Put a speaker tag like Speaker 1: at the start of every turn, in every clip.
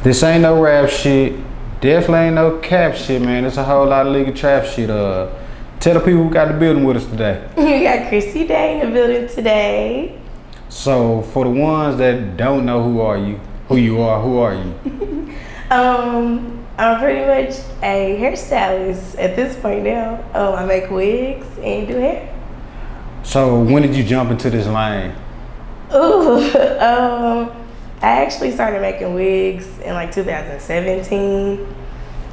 Speaker 1: This ain't no rap shit. Definitely ain't no cap shit, man. It's a whole lot of legal trap shit. Tell the people who got the building with us today.
Speaker 2: We got Chrissy Day in the building today.
Speaker 1: So for the ones that don't know who are you, who are you?
Speaker 2: I'm pretty much a hairstylist at this point now. I make wigs and do hair.
Speaker 1: So when did you jump into this lane?
Speaker 2: I actually started making wigs in like 2017.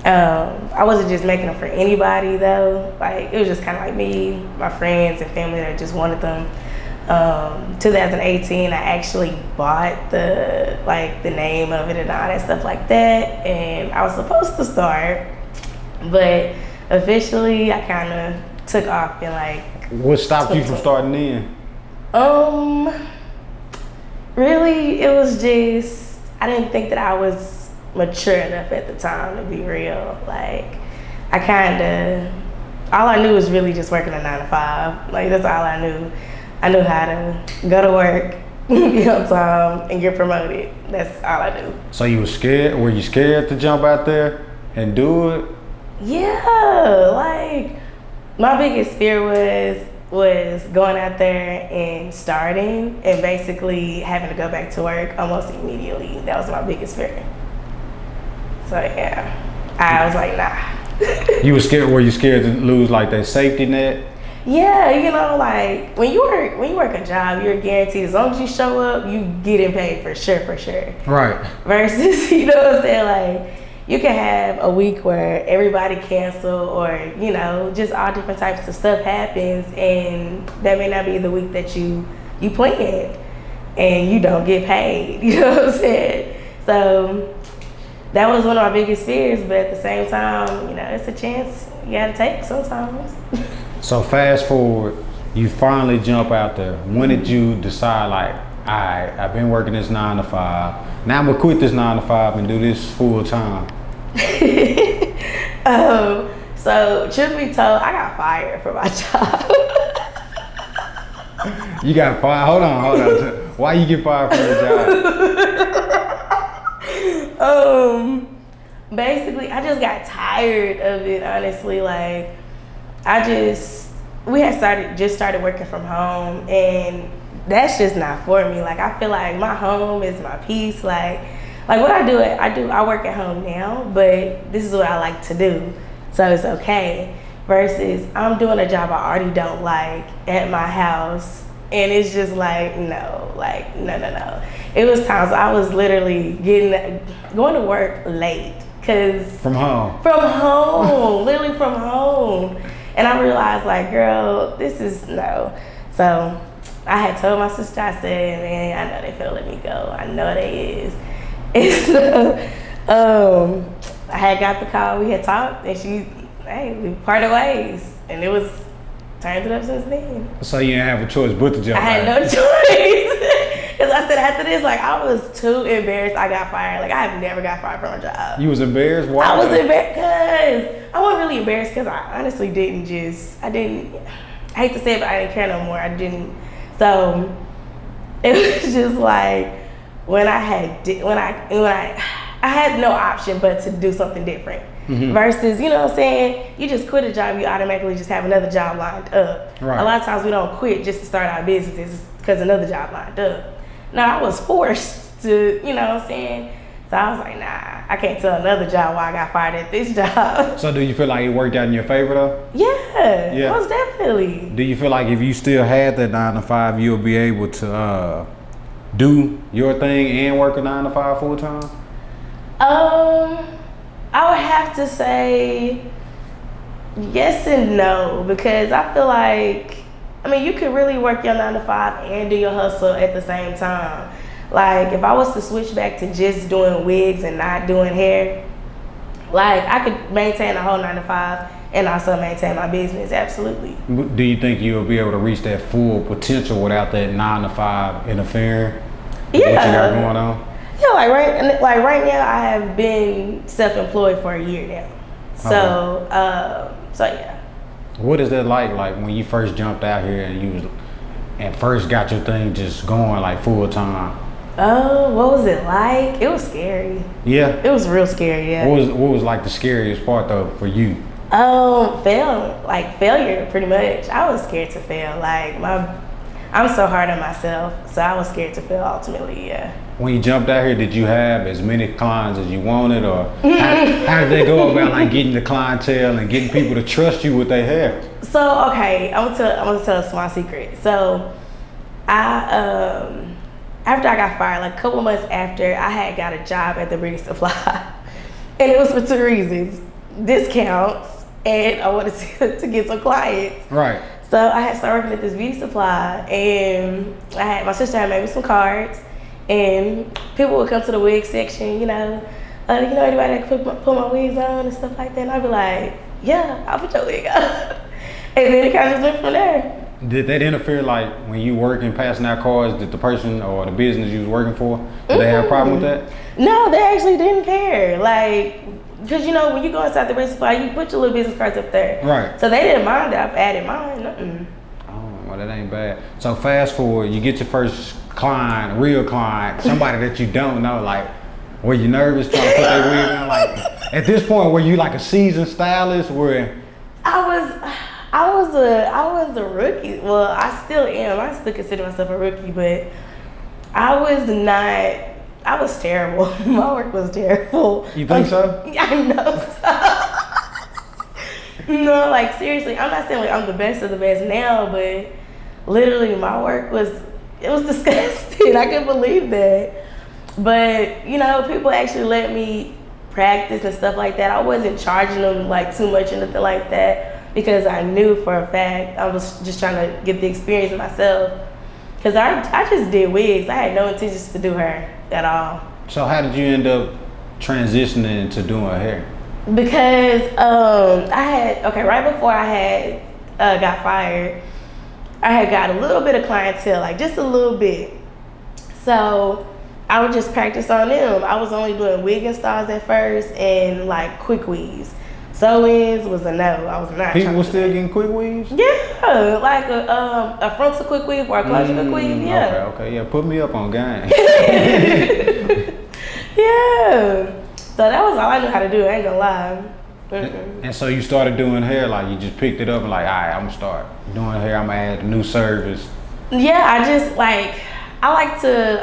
Speaker 2: I wasn't just making them for anybody though. Like it was just kind of like me, my friends and family that just wanted them. 2018, I actually bought the name of it and all that stuff like that, and I was supposed to start, but officially I kind of took off in like.
Speaker 1: What stopped you from starting then?
Speaker 2: Really, it was just, I didn't think that I was mature enough at the time, to be real. Like, all I knew was really just working a 9 to 5. Like, that's all I knew. I knew how to go to work, be on time, and get promoted. That's all I knew.
Speaker 1: So you were scared? Were you scared to jump out there and do it?
Speaker 2: Yeah, like, my biggest fear was going out there and starting and basically having to go back to work almost immediately. That was my biggest fear. So yeah, I was like, nah.
Speaker 1: You were scared? Were you scared to lose like that safety net?
Speaker 2: Yeah, you know, like when you work a job, you're guaranteed as long as you show up, you getting paid for sure.
Speaker 1: Right.
Speaker 2: Versus, you know what I'm saying, like you can have a week where everybody cancel or, you know, just all different types of stuff happens and that may not be the week that you planned and you don't get paid, you know what I'm saying? So that was one of my biggest fears, but at the same time, you know, it's a chance you gotta take sometimes.
Speaker 1: So fast forward, you finally jump out there. When did you decide like, all right, I've been working this 9 to 5. Now I'm gonna quit this 9 to 5 and do this full time?
Speaker 2: So truth be told, I got fired from my job.
Speaker 1: You got fired? Hold on. Why you get fired from your
Speaker 2: job? Basically, I just got tired of it, honestly. Like, we had started working from home, and that's just not for me. Like, I feel like my home is my peace. Like what I work at home now, but this is what I like to do, so it's okay. Versus I'm doing a job I already don't like at my house, and it's just like, no. It was times I was literally going to work late, cause
Speaker 1: from home,
Speaker 2: literally from home, and I realized like, girl, this is no. So I had told my sister, I said, man, I know they finna let me go. I know they is. And so, I had got the call, we had talked, and we parted ways, and it was turned it up since then.
Speaker 1: So you didn't have a choice but to jump out?
Speaker 2: I had no choice. Because I said after this, like, I was too embarrassed I got fired. Like, I have never got fired from a job.
Speaker 1: You was embarrassed? Why?
Speaker 2: I was embarrassed because, I wasn't really embarrassed because I honestly I hate to say it, but I didn't care no more. I didn't. So, it was just like, when I had no option but to do something different. Mm-hmm. Versus, you know what I'm saying, you just quit a job, you automatically just have another job lined up.
Speaker 1: Right.
Speaker 2: A lot of times we don't quit just to start our businesses because another job lined up. Now I was forced to, you know what I'm saying? So I was like, nah, I can't tell another job why I got fired at this job.
Speaker 1: So do you feel like it worked out in your favor though?
Speaker 2: Yeah. Most definitely.
Speaker 1: Do you feel like if you still had that 9 to 5, you'll be able to do your thing and work a 9 to 5 full time?
Speaker 2: I would have to say yes and no, because I feel like, I mean, you could really work your 9 to 5 and do your hustle at the same time. Like, if I was to switch back to just doing wigs and not doing hair, like, I could maintain the whole 9 to 5 and also maintain my business, absolutely.
Speaker 1: Do you think you'll be able to reach that full potential without that 9 to 5 interfering with what you got going on?
Speaker 2: Yeah, like right now, I have been self-employed for a year now. So, so yeah.
Speaker 1: What is that like when you first jumped out here and you first got your thing just going like full time?
Speaker 2: Oh, what was it like? It was scary.
Speaker 1: Yeah.
Speaker 2: It was real scary, yeah.
Speaker 1: What was like the scariest part though for you?
Speaker 2: Failure, pretty much. I was scared to fail. I'm so hard on myself, so I was scared to fail ultimately, yeah.
Speaker 1: When you jumped out here, did you have as many clients as you wanted, or how did they go about like getting the clientele and getting people to trust you with their hair?
Speaker 2: So, okay, I'm gonna tell a small secret. So, after I got fired, like a couple months after, I had got a job at the beauty supply, and it was for 2 reasons: discounts, and I wanted to get some clients.
Speaker 1: Right.
Speaker 2: So I had started working at this beauty supply, and my sister had made me some cards, and people would come to the wig section, anybody that can put my wigs on and stuff like that, and I'd be like, yeah, I'll put your wig on. And then it kind of just went from there.
Speaker 1: Did that interfere, like when you working passing out cards, did the person or the business you was working for, did they have a problem with that?
Speaker 2: No, they actually didn't care. Because when you go inside the beauty supply, you put your little business cards up there.
Speaker 1: Right.
Speaker 2: So they didn't mind that I've added mine. Nothing.
Speaker 1: Oh, well, that ain't bad. So fast forward, you get your first client, real client, somebody that you don't know. Like, were you nervous trying to put their wig on? Like, at this point, were you like a seasoned stylist?
Speaker 2: I was a rookie. Well, I still am. I still consider myself a rookie, but I was not. I was terrible. My work was terrible.
Speaker 1: You think so?
Speaker 2: I know so. No, seriously, I'm not saying I'm the best of the best now, but literally my work was disgusting. I couldn't believe that. But, people actually let me practice and stuff like that. I wasn't charging them too much or nothing like that, because I knew for a fact I was just trying to get the experience myself. Because I just did wigs. I had no intentions to do hair at all.
Speaker 1: So how did you end up transitioning to doing hair?
Speaker 2: Because right before I got fired, I had got a little bit of clientele, just a little bit. So I would just practice on them. I was only doing wig installs at first and quick weaves. Sew-ins was a no. I was not.
Speaker 1: People were still getting quick weaves?
Speaker 2: Yeah, a frontal quick weave or a closure quick weave. Yeah.
Speaker 1: Okay, yeah. Put me up on game.
Speaker 2: Yeah. So that was all I knew how to do. I ain't gonna lie.
Speaker 1: And so you started doing hair, you just picked it up and all right, I'm gonna start doing hair. I'm gonna add a new service.
Speaker 2: Yeah, I just I like to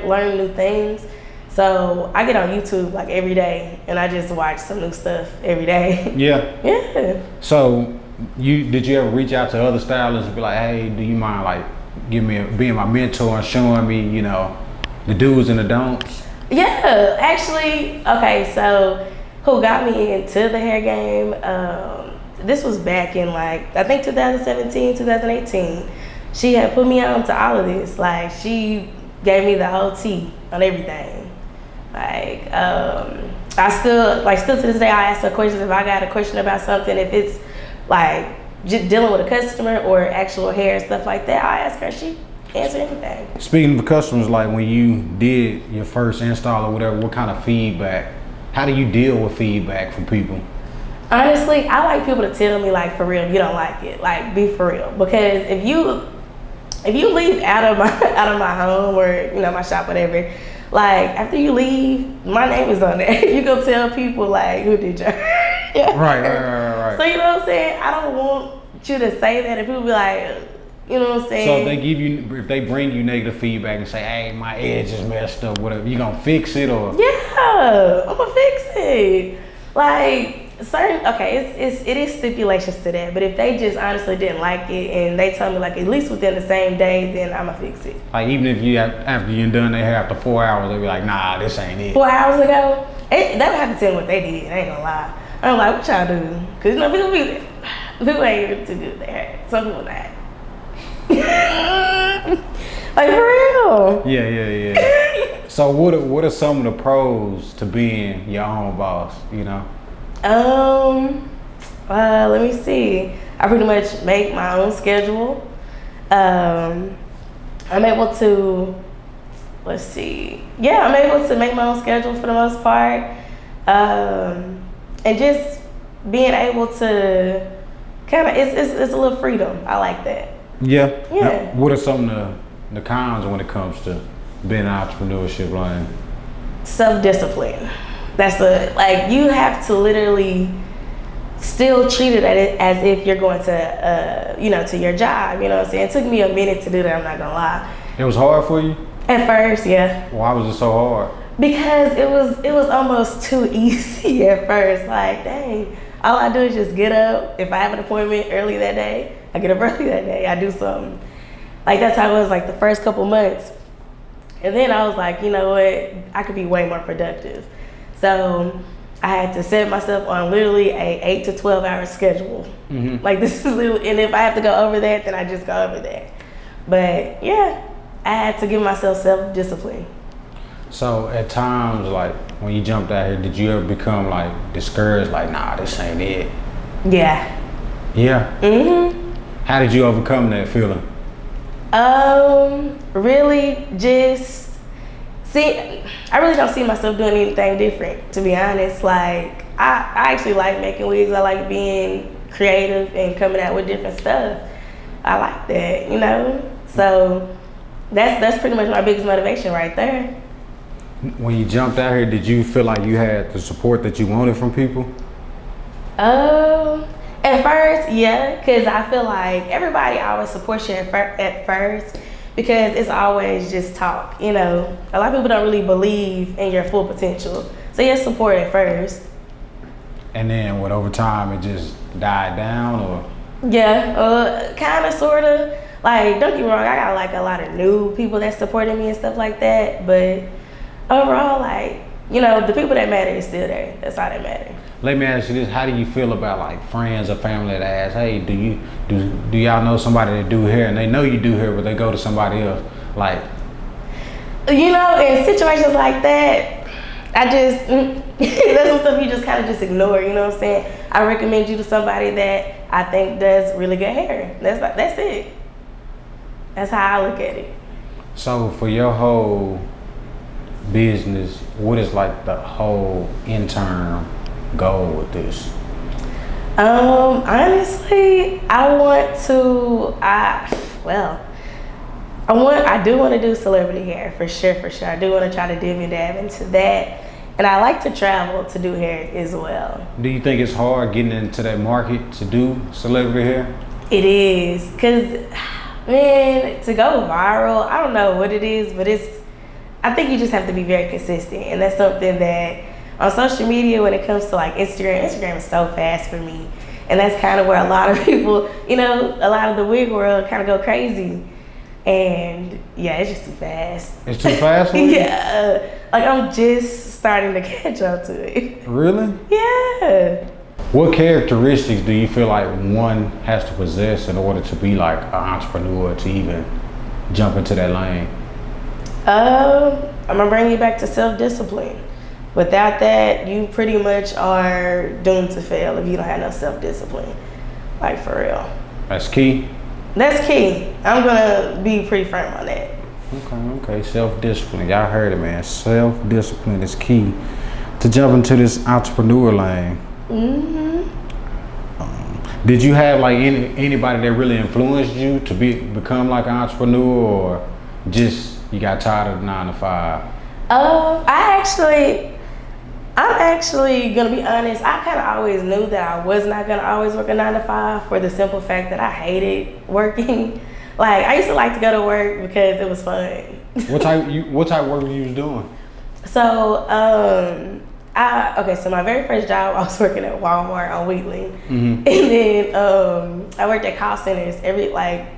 Speaker 2: learn new things. So I get on YouTube every day, and I just watch some new stuff every day.
Speaker 1: Yeah.
Speaker 2: Yeah.
Speaker 1: So did you ever reach out to other stylists and be like, hey, do you mind being my mentor and showing me, the do's and the don'ts?
Speaker 2: Yeah, actually, okay, so who got me into the hair game, this was back in I think 2017, 2018. She had put me on to all of this. She gave me the whole tea on everything. I still to this day, I ask her questions if I got a question about something. If it's just dealing with a customer or actual hair and stuff like that, I ask her. She answered everything.
Speaker 1: Speaking of customers, when you did your first install or whatever, what kind of feedback? How do you deal with feedback from people?
Speaker 2: Honestly, I like people to tell me for real, if you don't like it. Be for real, because if you leave out of my home or my shop, whatever. After you leave, my name is on there. You go tell people who did your yeah.
Speaker 1: Right.
Speaker 2: So you know what I'm saying? I don't want you to say that and people be you know what I'm saying?
Speaker 1: So if they bring you negative feedback and say, hey, my edge is messed up, whatever, you gonna fix it or?
Speaker 2: Yeah, I'm gonna fix it. It is stipulations to that, but if they just honestly didn't like it and they tell me at least within the same day, then I'm gonna fix it.
Speaker 1: Even if after you're done their hair after 4 hours, they'll be like, nah, this ain't it.
Speaker 2: 4 hours ago, they would have to tell me what they did. I ain't gonna lie. I'm what y'all do? Cause people ain't really too good with their hair. Some people not. For real.
Speaker 1: Yeah. So what are some of the pros to being your own boss?
Speaker 2: Let me see. I pretty much make my own schedule. I'm able to, I'm able to make my own schedule for the most part. And just being able to it's a little freedom. I like that.
Speaker 1: Yeah.
Speaker 2: Yeah.
Speaker 1: What are some of the cons when it comes to being an entrepreneurship lane?
Speaker 2: Self-discipline. Like, you have to literally still treat it as if you're going to, to your job. You know what I'm saying? It took me a minute to do that, I'm not gonna lie.
Speaker 1: It was hard for you?
Speaker 2: At first, yeah.
Speaker 1: Why was it so hard?
Speaker 2: Because it was almost too easy at first. Like, dang, all I do is just get up. If I have an appointment early that day, I get up early that day. I do something. Like, that's how it was like the first couple months. And then I was like, you know what? I could be way more productive. So I had to set myself on literally a 8 to 12 hour schedule. Mm-hmm. Like, this is literally, and if I have to go over that, then I just go over that. But yeah, I had to give myself self-discipline.
Speaker 1: So at times, like when you jumped out here, did you ever become like discouraged? Like, nah, this ain't it.
Speaker 2: Yeah.
Speaker 1: Yeah.
Speaker 2: Mhm.
Speaker 1: How did you overcome that feeling?
Speaker 2: Really just I really don't see myself doing anything different, to be honest. Like, I actually like making wigs. I like being creative and coming out with different stuff. I like that, you know? So that's pretty much my biggest motivation right there.
Speaker 1: When you jumped out here, did you feel like you had the support that you wanted from people?
Speaker 2: At first, yeah, because I feel like everybody always supports you at first, because it's always just talk, you know. A lot of people don't really believe in your full potential. So yeah, support at first.
Speaker 1: And then what, over time it just died down, or?
Speaker 2: Yeah, kind of, sort of. Like, don't get me wrong, I got like a lot of new people that supported me and stuff like that, but overall, like, you know, the people that matter is still there. That's all that matters.
Speaker 1: Let me ask you this: how do you feel about like friends or family that ask, "Hey, do y'all know somebody that do hair?" And they know you do hair, but they go to somebody else. Like,
Speaker 2: you know, in situations like that, I just that's some stuff you just kind of just ignore. You know what I'm saying? I recommend you to somebody that I think does really good hair. That's it. That's how I look at it.
Speaker 1: So for your whole business, what is like the whole interim goal with this?
Speaker 2: Honestly, I do want to do celebrity hair for sure. I do want to try to dib and dab into that, and I like to travel to do hair as well.
Speaker 1: Do you think it's hard getting into that market to do celebrity hair?
Speaker 2: It is, cause man, to go viral, I don't know what it is, but I think you just have to be very consistent, and that's something that on social media, when it comes to like Instagram is so fast for me. And that's kind of where a lot of people, you know, a lot of the wig world kind of go crazy. And yeah, it's just too fast.
Speaker 1: It's too fast for you?
Speaker 2: Yeah, like I'm just starting to catch up to it.
Speaker 1: Really?
Speaker 2: Yeah.
Speaker 1: What characteristics do you feel like one has to possess in order to be like an entrepreneur, to even jump into that lane?
Speaker 2: I'm gonna bring you back to self-discipline. Without that, you pretty much are doomed to fail if you don't have no self-discipline. Like, for real.
Speaker 1: That's key?
Speaker 2: That's key. I'm gonna be pretty firm on that.
Speaker 1: Okay, self-discipline. Y'all heard it, man. Self-discipline is key to jump into this entrepreneur lane. Mm-hmm. Did you have like anybody that really influenced you to become like an entrepreneur, or just you got tired of the 9 to 5? I'm actually gonna be honest. I kind of always knew that I was not gonna always work a 9 to 5 for the simple fact that I hated working. Like, I used to like to go to work because it was fun. What type of work you was doing?
Speaker 2: So, so my very first job, I was working at Walmart on Wheatland, and then I worked at call centers,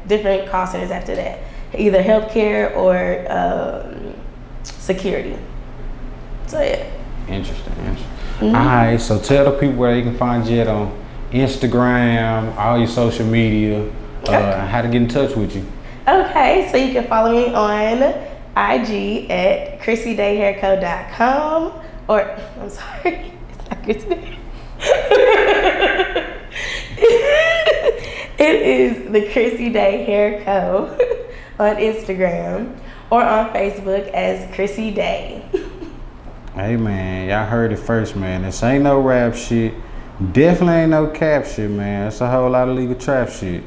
Speaker 2: different call centers after that, either healthcare or security. So yeah.
Speaker 1: Interesting. All right, so tell the people where they can find you on Instagram, all your social media, and how to get in touch with you. Okay,
Speaker 2: so you can follow me on IG at ChrissyDayHairCo.com, or I'm sorry, it's not Chrissy Day. It is the Chrissy Day Hair Co. on Instagram, or on Facebook as Chrissy Day.
Speaker 1: Hey man, y'all heard it first, man. This ain't no rap shit. Definitely ain't no cap shit, man. It's a whole lot of legal trap shit.